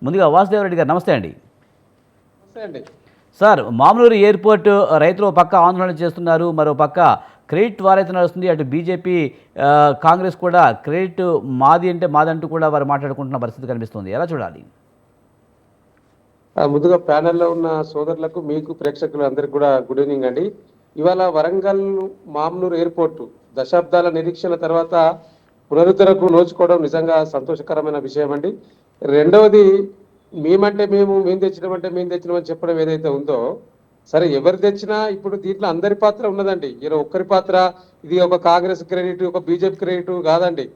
ముందుగా వాసుదేవరెడ్డి గారు నమస్తే అండి. నమస్తే అండి. సార్, మామూలు ఎయిర్పోర్ట్ రైతులు ఒక పక్క ఆందోళన చేస్తున్నారు, మరో పక్క క్రెడిట్ వారైతే నడుస్తుంది. అటు బీజేపీ కాంగ్రెస్ కూడా క్రెడిట్ మాది అంటే మాదంటూ కూడా వారు మాట్లాడుకుంటున్న పరిస్థితి కనిపిస్తుంది. ఎలా చూడాలి? ముందుగా ప్యానెల్లో ఉన్న సోదరులకు, మీకు ప్రేక్షకులు అందరికి కూడా గుడ్ ఈవినింగ్ అండి. ఇవాళ వరంగల్ మామ్నూరు ఎయిర్పోర్టు దశాబ్దాల నిరీక్షణ తర్వాత పునరుద్ధరణకు నోచుకోవడం నిజంగా సంతోషకరమైన విషయం అండి. రెండవది, మేము తెచ్చినామని చెప్పడం ఏదైతే ఉందో, సరే ఎవరు తెచ్చినా ఇప్పుడు దీంట్లో అందరి పాత్ర ఉన్నదండి. ఇలా ఒక్కరి పాత్ర, ఇది ఒక కాంగ్రెస్ క్రెడిట్, ఒక బీజేపీ క్రెడిట్ కాదండి.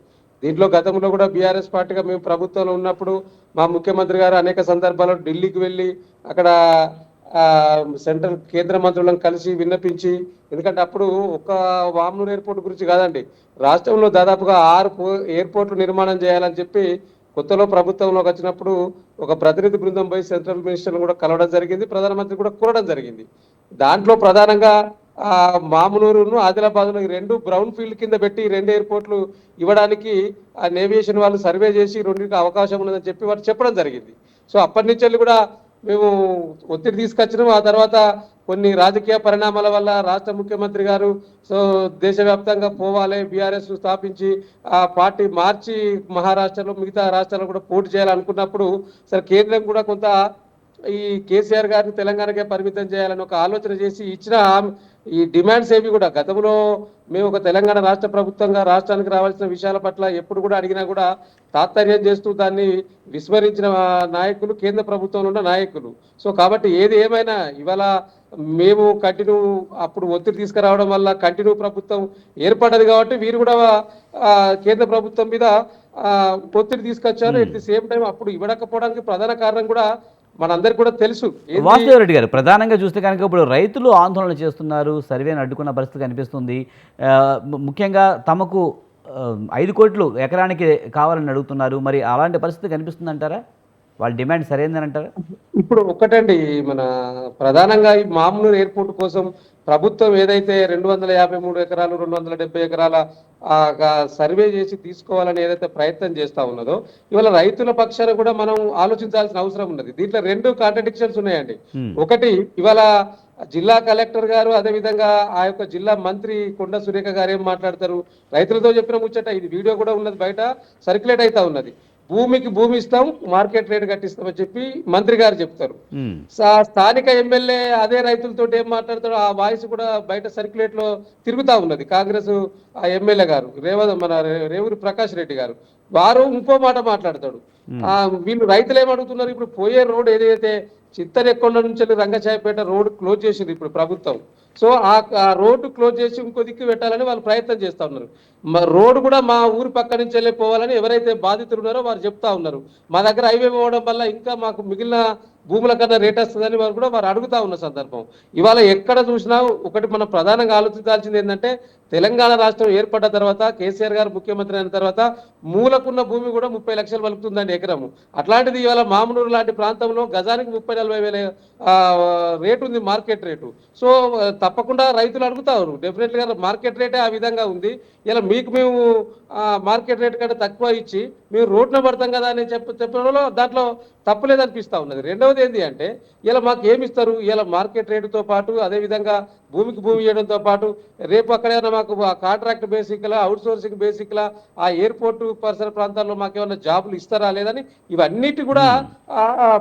దీంట్లో గతంలో కూడా బీఆర్ఎస్ పార్టీగా మేము ప్రభుత్వంలో ఉన్నప్పుడు మా ముఖ్యమంత్రి గారు అనేక సందర్భాల్లో ఢిల్లీకి వెళ్ళి అక్కడ సెంట్రల్ కేంద్ర మంత్రులను కలిసి విన్నపించి, ఎందుకంటే అప్పుడు ఒక వామనూరు ఎయిర్పోర్ట్ గురించి కాదండి, రాష్ట్రంలో దాదాపుగా 6 ఎయిర్పోర్ట్లు నిర్మాణం చేయాలని చెప్పి కొత్తలో ప్రభుత్వంలోకి వచ్చినప్పుడు ఒక ప్రతినిధి బృందం పోయి సెంట్రల్ మినిస్టర్ని కూడా కలవడం జరిగింది, ప్రధానమంత్రి కూడా కోరడం జరిగింది. దాంట్లో ప్రధానంగా మామునూరును ఆదిలాబాద్లో ఈ 2 బ్రౌన్ ఫీల్డ్ కింద పెట్టి 2 ఎయిర్పోర్ట్లు ఇవ్వడానికి ఆ నేవియేషన్ వాళ్ళు సర్వే చేసి రెండింటికి అవకాశం ఉన్నదని చెప్పి వారు చెప్పడం జరిగింది. సో అప్పటి నుంచి కూడా మేము ఒత్తిడి తీసుకొచ్చినాం. ఆ తర్వాత కొన్ని రాజకీయ పరిణామాల వల్ల రాష్ట్ర ముఖ్యమంత్రి గారు సో దేశవ్యాప్తంగా పోవాలి, బీఆర్ఎస్ స్థాపించి ఆ పార్టీ మార్చి మహారాష్ట్రలో మిగతా రాష్ట్రాల్లో కూడా పోటీ చేయాలనుకున్నప్పుడు సరే కేంద్రం కూడా కొంత ఈ కేసీఆర్ గారిని తెలంగాణకే పరిమితం చేయాలని ఒక ఆలోచన చేసి ఇచ్చిన ఈ డిమాండ్స్ ఏవి కూడా గతంలో మేము ఒక తెలంగాణ రాష్ట్ర ప్రభుత్వంగా రాష్ట్రానికి రావాల్సిన విషయాల పట్ల ఎప్పుడు కూడా అడిగినా కూడా తాత్పర్యం చేస్తూ దాన్ని విస్మరించిన నాయకులు కేంద్ర ప్రభుత్వంలో ఉన్న నాయకులు. సో కాబట్టి ఏది ఏమైనా ఇవాళ మేము కంటిన్యూ అప్పుడు ఒత్తిడి తీసుకురావడం వల్ల కంటిన్యూ ప్రభుత్వం ఏర్పడ్డది కాబట్టి వీరు కూడా కేంద్ర ప్రభుత్వం మీద ఒత్తిడి తీసుకొచ్చారు. ఎట్ ది సేమ్ టైం అప్పుడు ఇవ్వకపోవడానికి ప్రధాన కారణం కూడా మనందరికి కూడా తెలుసు. వాసుదేవరెడ్డి గారు, ప్రధానంగా చూస్తే కనుక ఇప్పుడు రైతులు ఆందోళన చేస్తున్నారు, సర్వేని అడ్డుకున్న పరిస్థితి కనిపిస్తుంది. ముఖ్యంగా తమకు 5 కోట్లు ఎకరానికి కావాలని అడుగుతున్నారు. మరి అలాంటి పరిస్థితి కనిపిస్తుంది అంటారా? వాళ్ళ డిమాండ్ సరైందని అంటారా? ఇప్పుడు ఒక్కటండి, మన ప్రధానంగా ఈ మామూలు ఎయిర్పోర్ట్ కోసం ప్రభుత్వం ఏదైతే 253 ఎకరాలు 270 ఎకరాల సర్వే చేసి తీసుకోవాలని ఏదైతే ప్రయత్నం చేస్తా ఉన్నదో, ఇవాళ రైతుల పక్షాన కూడా మనం ఆలోచించాల్సిన అవసరం ఉన్నది. దీంట్లో 2 కాంట్రడిక్షన్స్ ఉన్నాయండి. ఒకటి, ఇవాళ జిల్లా కలెక్టర్ గారు అదేవిధంగా ఆ యొక్క జిల్లా మంత్రి కొండ సురేఖ గారు ఏం మాట్లాడతారు, రైతులతో చెప్పిన ముచ్చట, ఇది వీడియో కూడా ఉన్నది, బయట సర్క్యులేట్ అవుతా ఉన్నది. భూమికి భూమి ఇస్తాం, మార్కెట్ రేట్ కట్టిస్తామని చెప్పి మంత్రి గారు చెప్తారు. స్థానిక ఎమ్మెల్యే అదే రైతులతో ఏం మాట్లాడతాడు, ఆ వాయిస్ కూడా బయట సర్క్యులేట్ లో తిరుగుతా ఉన్నది. కాంగ్రెస్ ఆ ఎమ్మెల్యే గారు రేవూరి ప్రకాష్ రెడ్డి గారు వారు ఇంకో మాట మాట్లాడతాడు. వీళ్ళు రైతులు ఏమడుగుతున్నారు, ఇప్పుడు పోయే రోడ్ ఏదైతే చిత్తరెక్కొండ నుంచి రంగచాయపేట రోడ్ క్లోజ్ చేసింది ఇప్పుడు ప్రభుత్వం. సో ఆ రోడ్డు క్లోజ్ చేసి ఇంకో దిక్కు పెట్టాలని వాళ్ళు ప్రయత్నం చేస్తూ ఉన్నారు. రోడ్డు కూడా మా ఊరి పక్క నుంచి వెళ్ళిపోవాలని ఎవరైతే బాధితులు ఉన్నారో వారు చెప్తా ఉన్నారు. మా దగ్గర హైవే పోవడం వల్ల ఇంకా మాకు మిగిలిన భూముల కన్నా రేట్ వస్తుందని వారు అడుగుతా ఉన్న సందర్భం. ఇవాళ ఎక్కడ చూసినా ఒకటి మనం ప్రధానంగా ఆలోచించాల్సింది ఏంటంటే, తెలంగాణ రాష్ట్రం ఏర్పడ్డ తర్వాత కేసీఆర్ గారు ముఖ్యమంత్రి అయిన తర్వాత మూలకున్న భూమి కూడా 30 లక్షలు పలుకుతుందండి ఎకరము. అట్లాంటిది ఇవాళ మామనూరు లాంటి ప్రాంతంలో గజానికి 30-40 వేల రేటు ఉంది, మార్కెట్ రేటు. సో తప్పకుండా రైతులు అడుగుతారు, డెఫినెట్గా మార్కెట్ రేటే ఆ విధంగా ఉంది. ఇలా మేము మార్కెట్ రేట్ కంటే తక్కువ ఇచ్చి మేము రోడ్న పడతాం కదా అని చెప్పడంలో దాంట్లో తప్పులేదనిపిస్తూ ఉన్నది. రెండవది ఏంటి అంటే, ఇలా మాకు ఏమిస్తారు, ఇలా మార్కెట్ రేటుతో పాటు అదేవిధంగా భూమికి భూమి ఇవ్వడంతో పాటు రేపు అక్కడైనా మాకు కాంట్రాక్ట్ బేసిక్లా, అవుట్ సోర్సింగ్ బేసిక్లా ఆ ఎయిర్పోర్టు పరిసర ప్రాంతాల్లో మాకు ఏమైనా జాబులు ఇస్తారా లేదని ఇవన్నిటి కూడా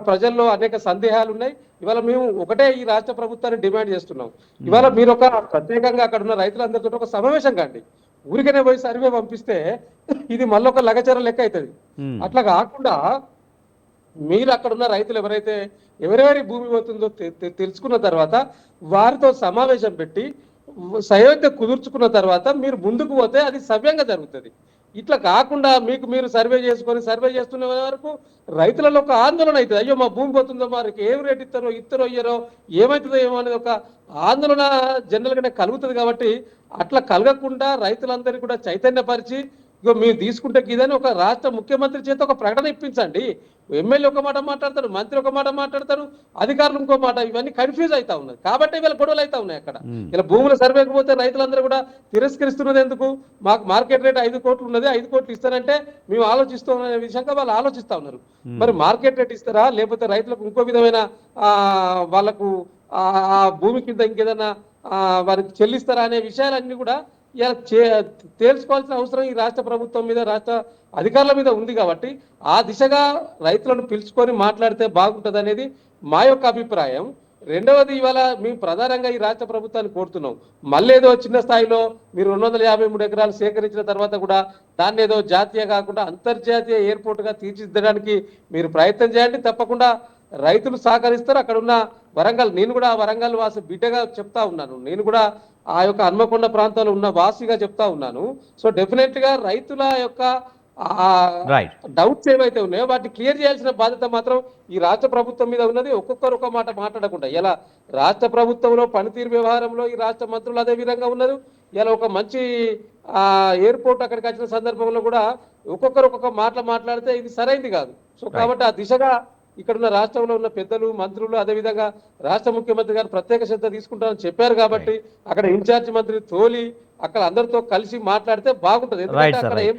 ప్రజల్లో అనేక సందేహాలు ఉన్నాయి. ఇవాళ మేము ఒకటే ఈ రాష్ట్ర ప్రభుత్వాన్ని డిమాండ్ చేస్తున్నాం. ఇవాళ మీరు ఒక ప్రత్యేకంగా అక్కడ ఉన్న రైతులందరితో ఒక సమావేశం కండి. ఊరికనే పోయి సర్వే పంపిస్తే ఇది మళ్ళొక లగచర లెక్క అవుతుంది. అట్లా కాకుండా మీరు అక్కడ ఉన్న రైతులు ఎవరెవరి భూమి పోతుందో తెలుసుకున్న తర్వాత వారితో సమావేశం పెట్టి సయోధ్య కుదుర్చుకున్న తర్వాత మీరు ముందుకు పోతే అది సవ్యంగా జరుగుతుంది. ఇట్లా కాకుండా మీరు సర్వే చేస్తున్న వరకు రైతులలో ఒక ఆందోళన అవుతుంది. అయ్యో మా భూమి పోతుందో, వారికి ఏం రేటు ఇస్తారో ఇయ్యరో, ఏమవుతుందో ఏమో అనేది ఒక ఆందోళన జనరల్గానే కలుగుతుంది. కాబట్టి అట్లా కలగకుండా రైతులందరికీ కూడా చైతన్యపరిచి ఇగో మీరు తీసుకుంటే ఇదని ఒక రాష్ట్ర ముఖ్యమంత్రి చేత ఒక ప్రకటన ఇప్పించండి. ఎమ్మెల్యే ఒక మాట మాట్లాడతారు, మంత్రి ఒక మాట మాట్లాడతారు, అధికారులు ఇంకో మాట. ఇవన్నీ కన్ఫ్యూజ్ అవుతా ఉన్నది కాబట్టి వీళ్ళ గొడవలు అవుతా ఉన్నాయి అక్కడ. ఇలా భూముల సర్వేకి పోతే రైతులందరూ కూడా తిరస్కరిస్తున్నది ఎందుకు? మాకు మార్కెట్ రేట్ 5 కోట్లు ఉన్నది, 5 కోట్లు ఇస్తానంటే మేము ఆలోచిస్తాం అనే విషయంగా వాళ్ళు ఆలోచిస్తా ఉన్నారు. మరి మార్కెట్ రేట్ ఇస్తారా, లేకపోతే రైతులకు ఇంకో విధమైన వాళ్ళకు ఆ భూమి కింద ఇంకేదన్నా వారికి చెల్లిస్తారా అనే విషయాలన్నీ కూడా ఇలా తేల్చుకోవాల్సిన అవసరం ఈ రాష్ట్ర ప్రభుత్వం మీద, రాష్ట్ర అధికారుల మీద ఉంది. కాబట్టి ఆ దిశగా రైతులను పిలుచుకొని మాట్లాడితే బాగుంటుంది అనేది మా యొక్క అభిప్రాయం. రెండవది, ఇవాళ మేము ప్రధానంగా ఈ రాష్ట్ర ప్రభుత్వాన్ని కోరుతున్నాం, మళ్ళీ ఏదో చిన్న స్థాయిలో మీరు 253 ఎకరాలు సేకరించిన తర్వాత కూడా దాన్ని ఏదో జాతీయ కాకుండా అంతర్జాతీయ ఎయిర్పోర్ట్గా తీర్చిదిద్దడానికి మీరు ప్రయత్నం చేయండి. తప్పకుండా రైతులు సహకరిస్తారు. అక్కడ ఉన్న వరంగల్, నేను కూడా వరంగల్ వాసి బిడ్డగా చెప్తా ఉన్నాను, నేను కూడా ఆ యొక్క హన్మకొండ ప్రాంతాల్లో ఉన్న వాసిగా చెప్తా ఉన్నాను. సో డెఫినెట్ గా రైతుల యొక్క రైట్. డౌట్స్ ఏవైతే ఉన్నాయో వాటిని క్లియర్ చేయాల్సిన బాధ్యత మాత్రం ఈ రాష్ట్ర ప్రభుత్వం మీద ఉన్నది. ఒక్కొక్కరు ఒక మాట మాట్లాడకుండా ఇలా రాష్ట్ర ప్రభుత్వంలో పనితీరు వ్యవహారంలో ఈ రాష్ట్ర మంత్రులు అదే విధంగా ఉన్నారు. ఇలా ఒక మంచి ఎయిర్పోర్ట్ అక్కడికి వచ్చిన సందర్భంలో కూడా ఒక్కొక్కరు ఒక్కొక్క మాట్లాడితే ఇది సరైంది కాదు. సో కాబట్టి ఆ దిశగా ఇక్కడ ఉన్న రాష్ట్రంలో ఉన్న పెద్దలు, మంత్రులు, అదేవిధంగా రాష్ట్ర ముఖ్యమంత్రి గారు ప్రత్యేక శ్రద్ధ తీసుకుంటారని చెప్పారు. కాబట్టి అక్కడ ఇన్ఛార్జి మంత్రి తోలి అక్కడ అందరితో కలిసి మాట్లాడితే బాగుంటుంది. ఎందుకంటే అక్కడ ఏం